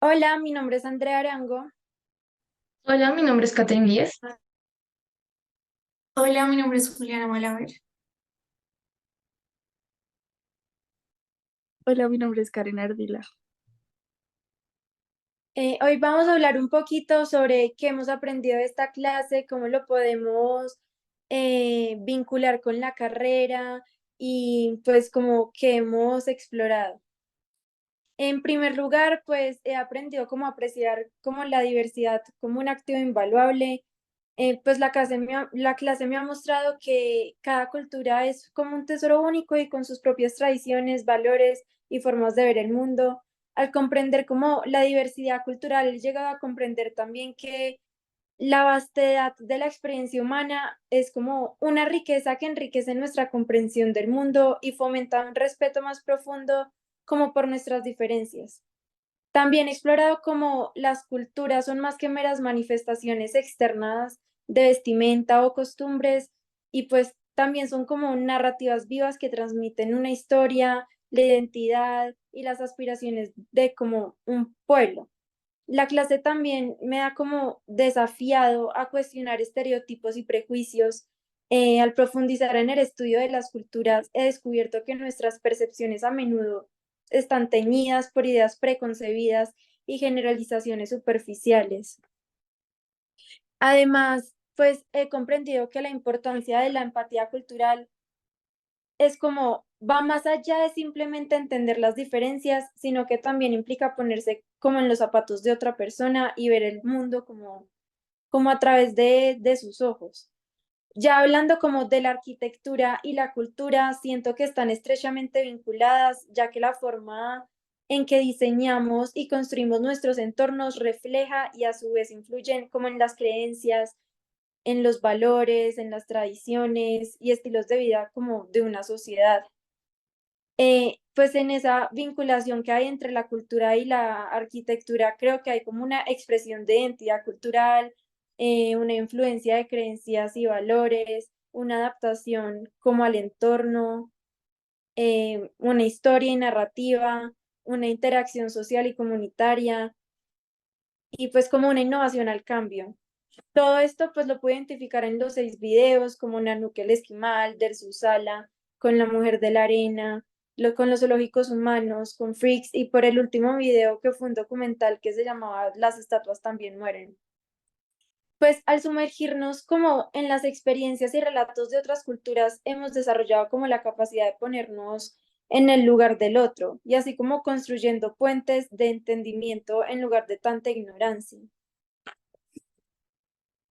Hola, mi nombre es Andrea Arango. Hola, mi nombre es Catherine Díez. Hola, mi nombre es Juliana Malaver. Hola, mi nombre es Karen Ardila. Hoy vamos a hablar un poquito sobre qué hemos aprendido de esta clase, cómo lo podemos vincular con la carrera y pues como que hemos explorado. En primer lugar, pues he aprendido cómo apreciar como la diversidad como un activo invaluable. Pues la clase me ha mostrado que cada cultura es como un tesoro único y con sus propias tradiciones, valores y formas de ver el mundo. Al comprender como la diversidad cultural, he llegado a comprender también que la vastedad de la experiencia humana es como una riqueza que enriquece nuestra comprensión del mundo y fomenta un respeto más profundo como por nuestras diferencias. También he explorado cómo las culturas son más que meras manifestaciones externas de vestimenta o costumbres y pues también son como narrativas vivas que transmiten una historia, la identidad y las aspiraciones de como un pueblo. La clase también me ha como desafiado a cuestionar estereotipos y prejuicios. Al profundizar en el estudio de las culturas, he descubierto que nuestras percepciones a menudo están teñidas por ideas preconcebidas y generalizaciones superficiales. Además, pues he comprendido que la importancia de la empatía cultural es como va más allá de simplemente entender las diferencias, sino que también implica ponerse como en los zapatos de otra persona y ver el mundo como a través de sus ojos. Ya hablando como de la arquitectura y la cultura, siento que están estrechamente vinculadas, ya que la forma en que diseñamos y construimos nuestros entornos refleja y a su vez influyen como en las creencias, en los valores, en las tradiciones y estilos de vida como de una sociedad. Pues en esa vinculación que hay entre la cultura y la arquitectura, creo que hay como una expresión de identidad cultural, una influencia de creencias y valores, una adaptación como al entorno, una historia y narrativa, una interacción social y comunitaria, y pues como una innovación al cambio. Todo esto pues lo pude identificar en los 6 videos como Nanook el Esquimal, Dersu Sala, con la Mujer de la Arena, con los zoológicos humanos, con Freaks y por el último video que fue un documental que se llamaba Las estatuas también mueren. Pues al sumergirnos como en las experiencias y relatos de otras culturas, hemos desarrollado como la capacidad de ponernos en el lugar del otro y así como construyendo puentes de entendimiento en lugar de tanta ignorancia.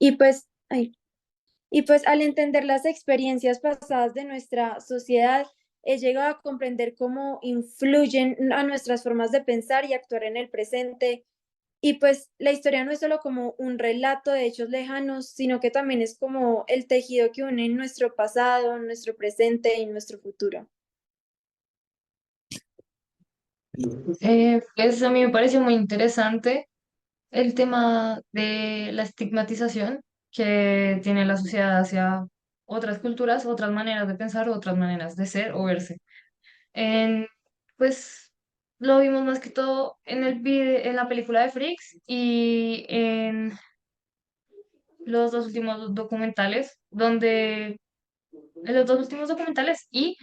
Y pues, ay, Y pues al entender las experiencias pasadas de nuestra sociedad, he llegado a comprender cómo influyen a nuestras formas de pensar y actuar en el presente. Y pues la historia no es solo como un relato de hechos lejanos, sino que también es como el tejido que une nuestro pasado, nuestro presente y nuestro futuro. Pues a mí me pareció muy interesante el tema de la estigmatización que tiene la sociedad hacia otras culturas, otras maneras de pensar, otras maneras de ser o verse. En, pues lo vimos más que todo en en la película de Freaks y en los dos últimos documentales, en los dos últimos documentales y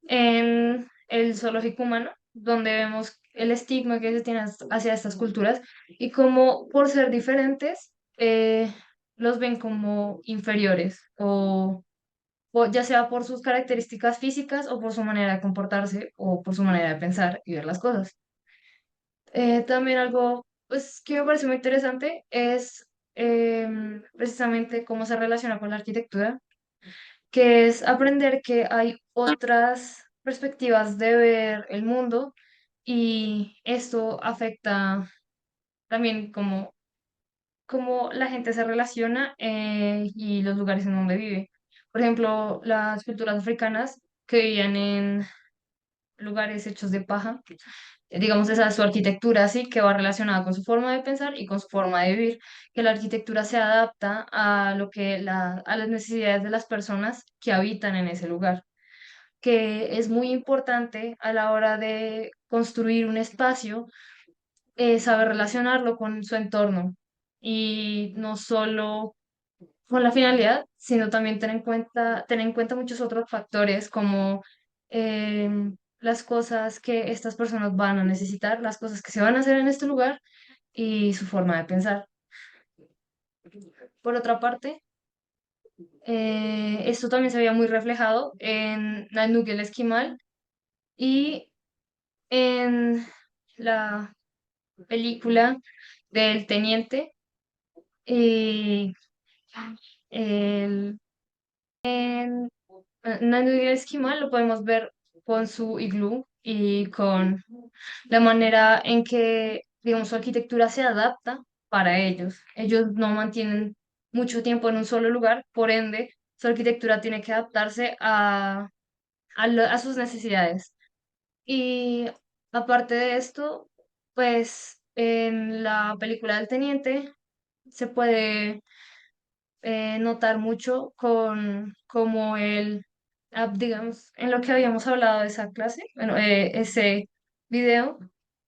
en el zoológico humano, donde vemos el estigma que se tiene hacia estas culturas y cómo por ser diferentes los ven como inferiores o ya sea por sus características físicas o por su manera de comportarse o por su manera de pensar y ver las cosas. También algo pues, que me parece muy interesante es precisamente cómo se relaciona con la arquitectura, que es aprender que hay otras perspectivas de ver el mundo y esto afecta también cómo la gente se relaciona y los lugares en donde vive. Por ejemplo, las culturas africanas que vivían en lugares hechos de paja, digamos, esa es su arquitectura, así que va relacionada con su forma de pensar y con su forma de vivir, que la arquitectura se adapta a a las necesidades de las personas que habitan en ese lugar, que es muy importante a la hora de construir un espacio, saber relacionarlo con su entorno y no solo con la finalidad, sino también tener en cuenta muchos otros factores como las cosas que estas personas van a necesitar, las cosas que se van a hacer en este lugar y su forma de pensar. Por otra parte, esto también se veía muy reflejado en Nanook el Esquimal y en la película del teniente. Y el, Nanook el Esquimal lo podemos ver con su iglú y con la manera en que, digamos, su arquitectura se adapta para ellos. Ellos no mantienen mucho tiempo en un solo lugar, por ende, su arquitectura tiene que adaptarse a sus necesidades. Y aparte de esto, pues en la película del Teniente se puede notar mucho con como el, digamos, en lo que habíamos hablado de esa clase, bueno, ese video,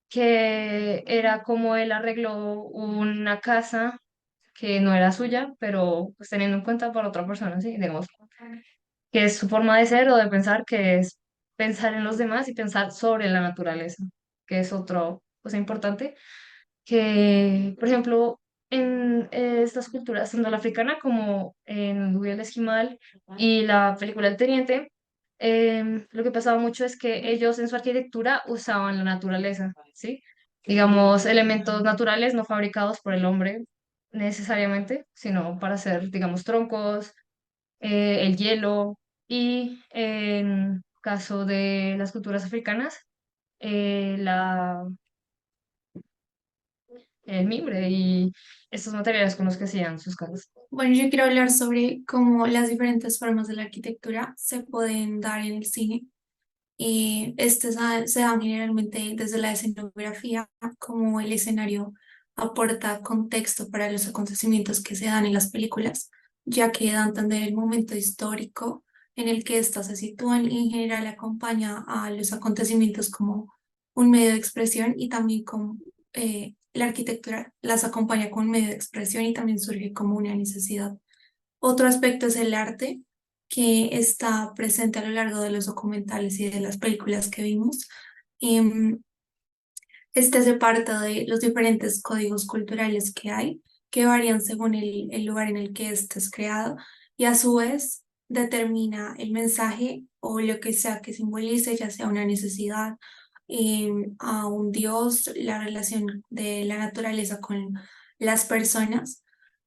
que era como él arregló una casa que no era suya, pero pues teniendo en cuenta para otra persona, sí, digamos, que es su forma de ser o de pensar, que es pensar en los demás y pensar sobre la naturaleza, que es otra cosa importante que, por ejemplo, en estas culturas, tanto la africana como en el Esquimal y la película El Teniente, lo que pasaba mucho es que ellos en su arquitectura usaban la naturaleza, ¿sí? Digamos, elementos naturales no fabricados por el hombre necesariamente, sino para hacer, digamos, troncos, el hielo y en caso de las culturas africanas, el mimbre y estos materiales con los que hacían sus casas. Bueno, yo quiero hablar sobre cómo las diferentes formas de la arquitectura se pueden dar en el cine. Y se dan generalmente desde la escenografía, como el escenario aporta contexto para los acontecimientos que se dan en las películas, ya que da a entender el momento histórico en el que éstas se sitúan y en general acompaña a los acontecimientos como un medio de expresión y también como la arquitectura las acompaña con un medio de expresión y también surge como una necesidad. Otro aspecto es el arte, que está presente a lo largo de los documentales y de las películas que vimos. Em, este hace parte de los diferentes códigos culturales que hay, que varían según el lugar en el que este es creado y a su vez determina el mensaje o lo que sea que simbolice, ya sea una necesidad, a un dios, la relación de la naturaleza con las personas.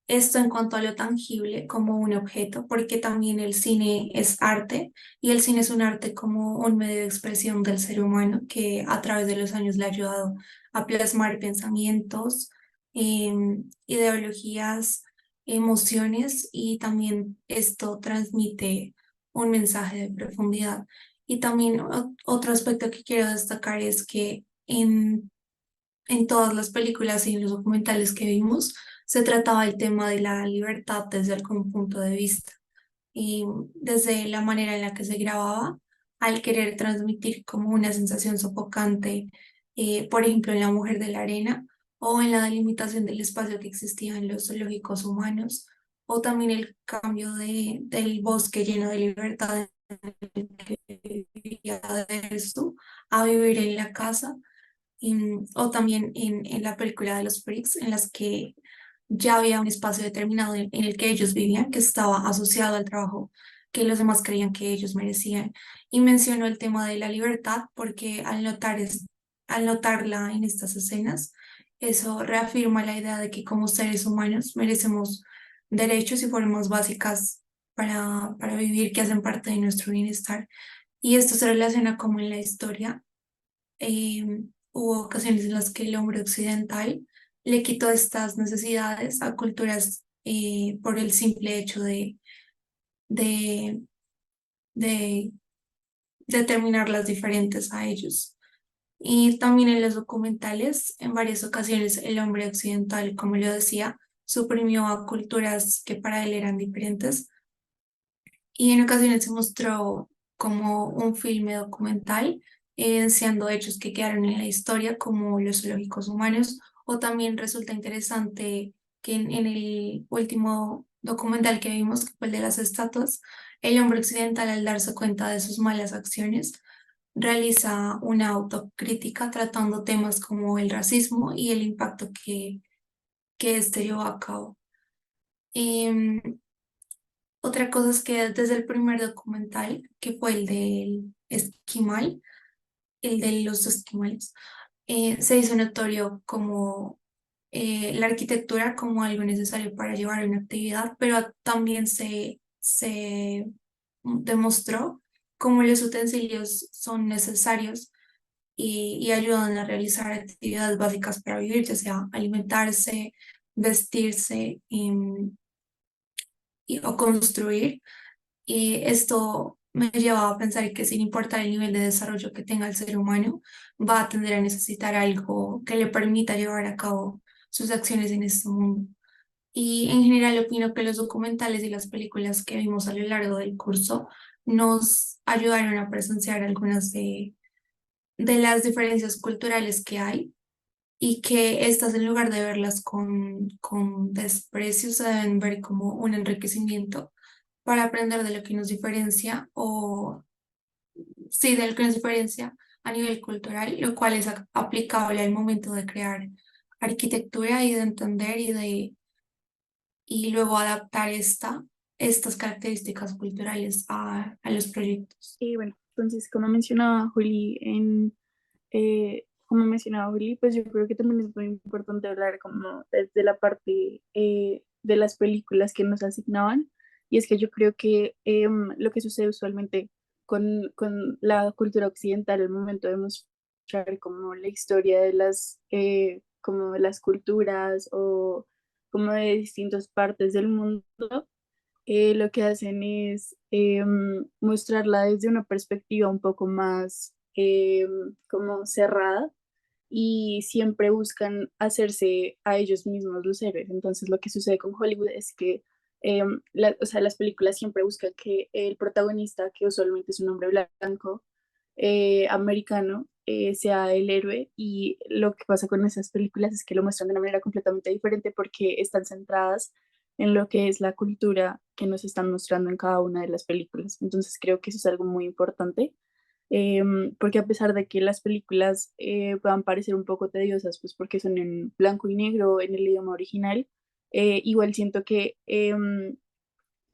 Esto en cuanto a lo tangible como un objeto, porque también el cine es arte y el cine es un arte como un medio de expresión del ser humano que a través de los años le ha ayudado a plasmar pensamientos, ideologías, emociones y también esto transmite un mensaje de profundidad. Y también otro aspecto que quiero destacar es que en todas las películas y en los documentales que vimos, se trataba el tema de la libertad desde algún punto de vista y desde la manera en la que se grababa, al querer transmitir como una sensación sofocante, por ejemplo, en La Mujer de la Arena, o en la delimitación del espacio que existía en los zoológicos humanos, o también el cambio del bosque lleno de libertad en el que vivía de esto a vivir en la casa o también en la película de los Freaks, en las que ya había un espacio determinado en el que ellos vivían, que estaba asociado al trabajo que los demás creían que ellos merecían. Y mencionó el tema de la libertad porque al notarla en estas escenas, eso reafirma la idea de que como seres humanos merecemos derechos y formas básicas para vivir que hacen parte de nuestro bienestar. Y esto se relaciona como en la historia hubo ocasiones en las que el hombre occidental le quitó estas necesidades a culturas por el simple hecho de, de determinarlas diferentes a ellos. Y también en los documentales, en varias ocasiones el hombre occidental, como lo decía, suprimió a culturas que para él eran diferentes y en ocasiones se mostró como un filme documental evidenciando hechos que quedaron en la historia, como los zoológicos humanos, o también resulta interesante que en el último documental que vimos, que fue el de las estatuas, el hombre occidental, al darse cuenta de sus malas acciones, realiza una autocrítica tratando temas como el racismo y el impacto que este llevó a cabo. Em, Otra cosa es que desde el primer documental, que fue el del esquimal, el de los esquimales, se hizo notorio como la arquitectura como algo necesario para llevar una actividad, pero también se demostró cómo los utensilios son necesarios y ayudan a realizar actividades básicas para vivir, ya sea alimentarse, vestirse o construir. Y esto me lleva a pensar que sin importar el nivel de desarrollo que tenga el ser humano, va a tender a necesitar algo que le permita llevar a cabo sus acciones en este mundo. Y en general opino que los documentales y las películas que vimos a lo largo del curso nos ayudaron a presenciar algunas de las diferencias culturales que hay y que estas, en lugar de verlas con desprecio, se deben ver como un enriquecimiento para aprender de lo que nos diferencia o sí, de lo que nos diferencia a nivel cultural, lo cual es aplicable al momento de crear arquitectura y de entender y luego adaptar estas características culturales a los proyectos. Y bueno, entonces, como mencionaba Juli, pues yo creo que también es muy importante hablar como desde la parte de las películas que nos asignaban. Y es que yo creo que lo que sucede usualmente con la cultura occidental al momento de mostrar como la historia de como de las culturas o como de distintas partes del mundo, lo que hacen es mostrarla desde una perspectiva un poco más como cerrada y siempre buscan hacerse a ellos mismos los héroes. Entonces lo que sucede con Hollywood es que o sea, las películas siempre buscan que el protagonista, que usualmente es un hombre blanco, americano, sea el héroe, y lo que pasa con esas películas es que lo muestran de una manera completamente diferente porque están centradas en lo que es la cultura que nos están mostrando en cada una de las películas. Entonces creo que eso es algo muy importante, porque a pesar de que las películas puedan parecer un poco tediosas, pues porque son en blanco y negro en el idioma original, igual siento que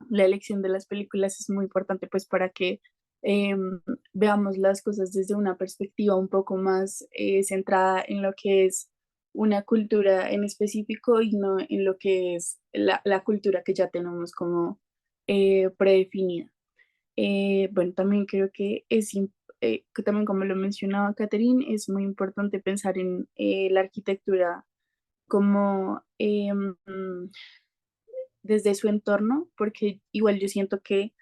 la elección de las películas es muy importante pues para que veamos las cosas desde una perspectiva un poco más centrada en lo que es una cultura en específico y no en lo que es la cultura que ya tenemos como predefinida. Bueno, también creo que que también como lo mencionaba Catherine, es muy importante pensar en la arquitectura como desde su entorno, porque igual yo siento que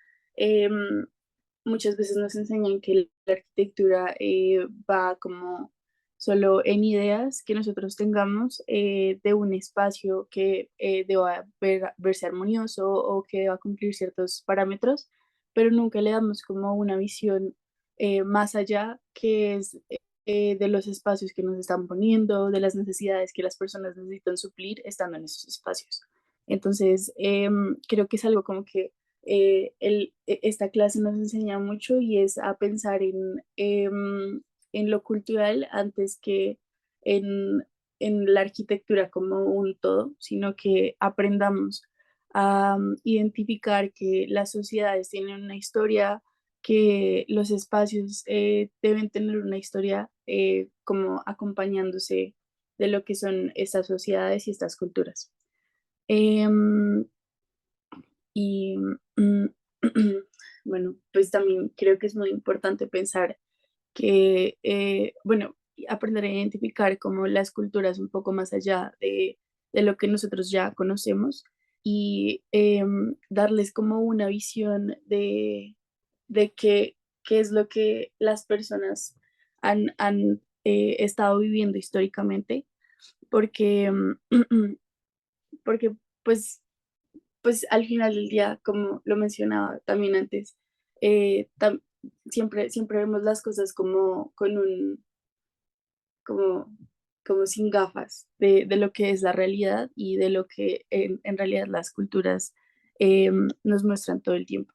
muchas veces nos enseñan que la arquitectura va como solo en ideas que nosotros tengamos de un espacio que deba verse armonioso o que deba cumplir ciertos parámetros, pero nunca le damos como una visión más allá, que es de los espacios que nos están poniendo, de las necesidades que las personas necesitan suplir estando en esos espacios. Entonces, creo que es algo como que esta clase nos enseña mucho, y es a pensar en lo cultural antes que en, en la arquitectura como un todo, sino que aprendamos a identificar que las sociedades tienen una historia, que los espacios deben tener una historia como acompañándose de lo que son estas sociedades y estas culturas. Em, y mm, bueno, pues también creo que es muy importante pensar que, bueno, aprender a identificar como las culturas un poco más allá de lo que nosotros ya conocemos, y darles como una visión de qué es lo que las personas han estado viviendo históricamente, porque, porque pues pues al final del día, como lo mencionaba también antes, siempre vemos las cosas como con como, como sin gafas de lo que es la realidad y de lo que en realidad las culturas nos muestran todo el tiempo.